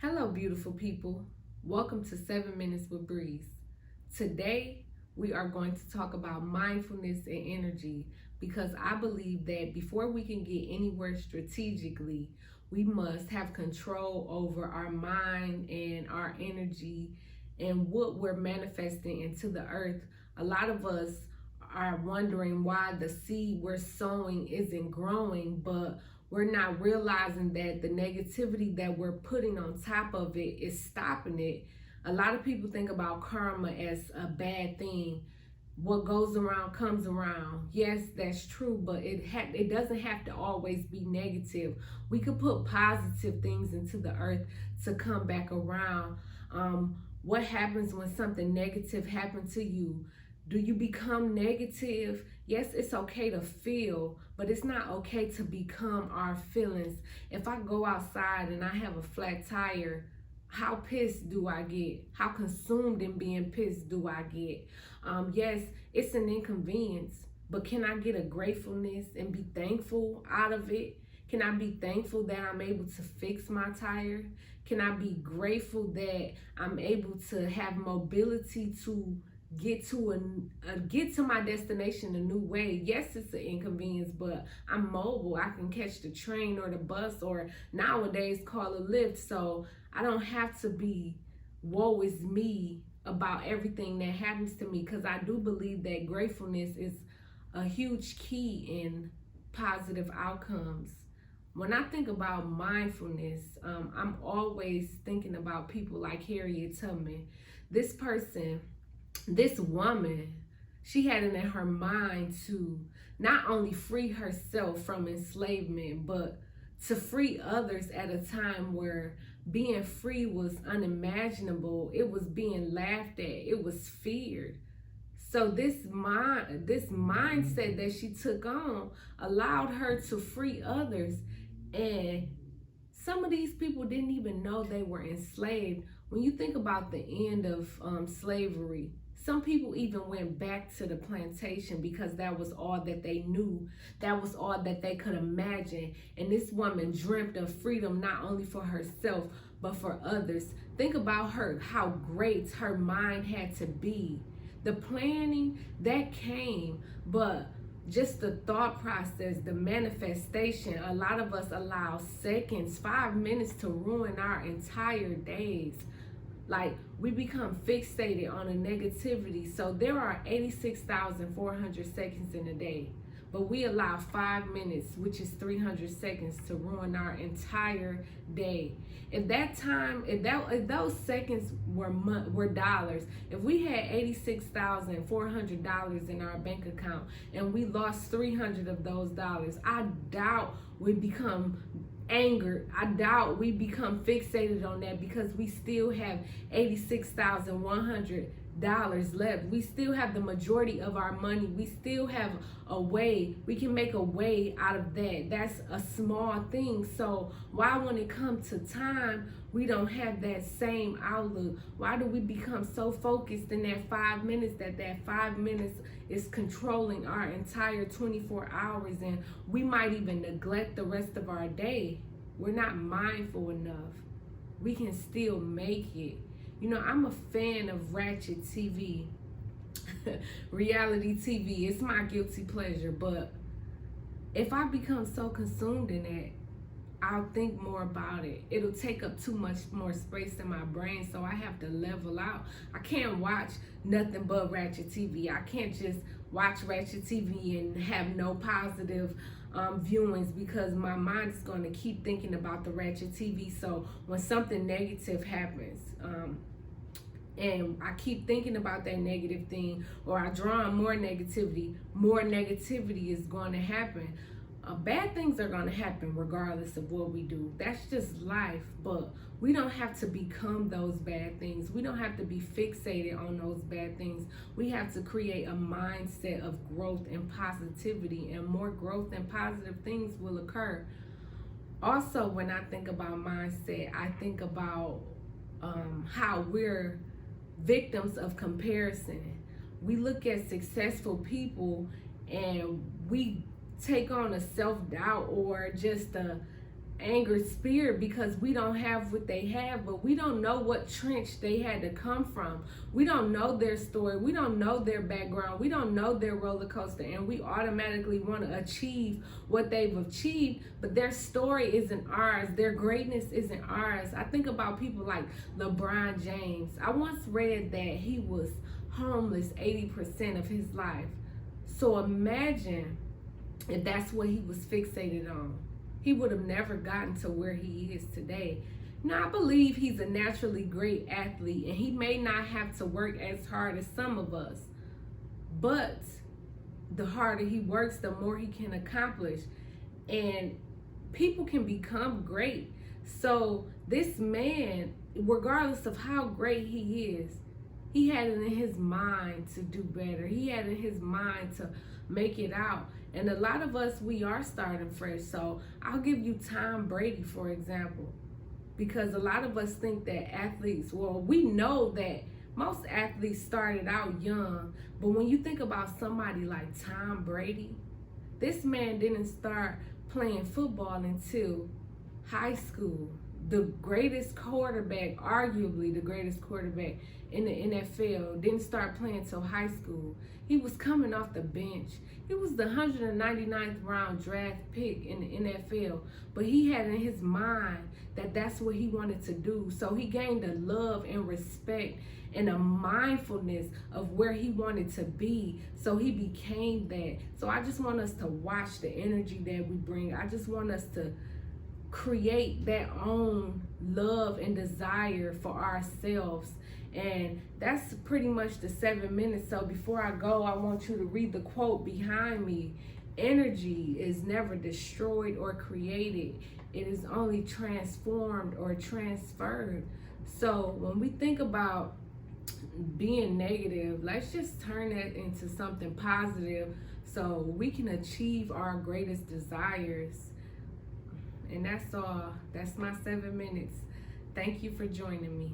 Hello, beautiful people. Welcome to 7 Minutes with Breeze. Today, we are going to talk about mindfulness and energy because I believe that before we can get anywhere strategically, we must have control over our mind and our energy and what we're manifesting into the earth. A lot of us are wondering why the seed we're sowing isn't growing, but we're not realizing that the negativity that we're putting on top of it is stopping it. A lot of people think about karma as a bad thing. What goes around comes around. Yes, that's true, but it doesn't have to always be negative. We could put positive things into the earth to come back around. What happens when something negative happens to you? Do you become negative? Yes, it's okay to feel, but it's not okay to become our feelings. If I go outside and I have a flat tire, how pissed do I get? How consumed in being pissed do I get? Yes, it's an inconvenience, but can I get a gratefulness and be thankful out of it? Can I be thankful that I'm able to fix my tire? Can I be grateful that I'm able to have mobility to get to my destination a new way? Yes, it's an inconvenience, but I'm mobile. I can catch the train or the bus, or nowadays call a Lyft. So I don't have to be woe is me about everything that happens to me, because I do believe that gratefulness is a huge key in positive outcomes. When I think about mindfulness, I'm always thinking about people like Harriet Tubman. This woman, she had it in her mind to not only free herself from enslavement, but to free others at a time where being free was unimaginable. It was being laughed at. It was feared. So this mindset that she took on allowed her to free others. And some of these people didn't even know they were enslaved. When you think about the end of slavery, some people even went back to the plantation because that was all that they knew. That was all that they could imagine. And this woman dreamt of freedom not only for herself, but for others. Think about her, how great her mind had to be. The planning, that came, but just the thought process, the manifestation. A lot of us allow seconds, 5 minutes to ruin our entire days. Like, we become fixated on a negativity. So there are 86,400 seconds in a day, but we allow 5 minutes, which is 300 seconds, to ruin our entire day. If those seconds were dollars, if we had $86,400 in our bank account and we lost 300 of those dollars, I doubt we become angered. I doubt we become fixated on that, because we still have $86,100 left. We still have the majority of our money. We still have a way. We can make a way out of that. That's a small thing. So why, when it comes to time, we don't have that same outlook? Why do we become so focused in that 5 minutes that 5 minutes is controlling our entire 24 hours, and we might even neglect the rest of our day? We're not mindful enough. We can still make it. You know, I'm a fan of Ratchet TV, reality TV. It's my guilty pleasure, but if I become so consumed in it, I'll think more about it. It'll take up too much more space in my brain, so I have to level out. I can't watch nothing but Ratchet TV. I can't just watch Ratchet TV and have no positive viewings, because my mind is going to keep thinking about the Ratchet TV. So when something negative happens, and I keep thinking about that negative thing, or I draw on more negativity is going to happen. Bad things are going to happen regardless of what we do. That's just life. But we don't have to become those bad things. We don't have to be fixated on those bad things. We have to create a mindset of growth and positivity, and more growth and positive things will occur. Also, when I think about mindset, I think about how we're victims of comparison. We look at successful people and we take on a self-doubt, or just angered spirit because we don't have what they have, but we don't know what trench they had to come from. We don't know their story. We don't know their background. We don't know their roller coaster, and we automatically want to achieve what they've achieved, but their story isn't ours. Their greatness isn't ours. I think about people like LeBron James. I once read that he was homeless 80% of his life. So imagine if that's what he was fixated on. He would have never gotten to where he is today. Now, I believe he's a naturally great athlete, and he may not have to work as hard as some of us, but the harder he works, the more he can accomplish, and people can become great. So this man, regardless of how great he is, he had it in his mind to do better. He had it in his mind to make it out. And a lot of us, we are starting fresh. So I'll give you Tom Brady, for example, because a lot of us think that athletes, well, we know that most athletes started out young, but when you think about somebody like Tom Brady, this man didn't start playing football until high school. The greatest quarterback, arguably the greatest quarterback in the NFL, didn't start playing till high school. He was coming off the bench. He was the 199th round draft pick in the NFL, but he had in his mind that that's what he wanted to do. So he gained a love and respect and a mindfulness of where he wanted to be. So he became that. So I just want us to watch the energy that we bring. I just want us to create that own love and desire for ourselves. And that's pretty much the 7 minutes. So before I go, I want you to read the quote behind me. Energy is never destroyed or created. It is only transformed or transferred. So when we think about being negative, let's just turn that into something positive so we can achieve our greatest desires. And that's all. That's my 7 minutes. Thank you for joining me.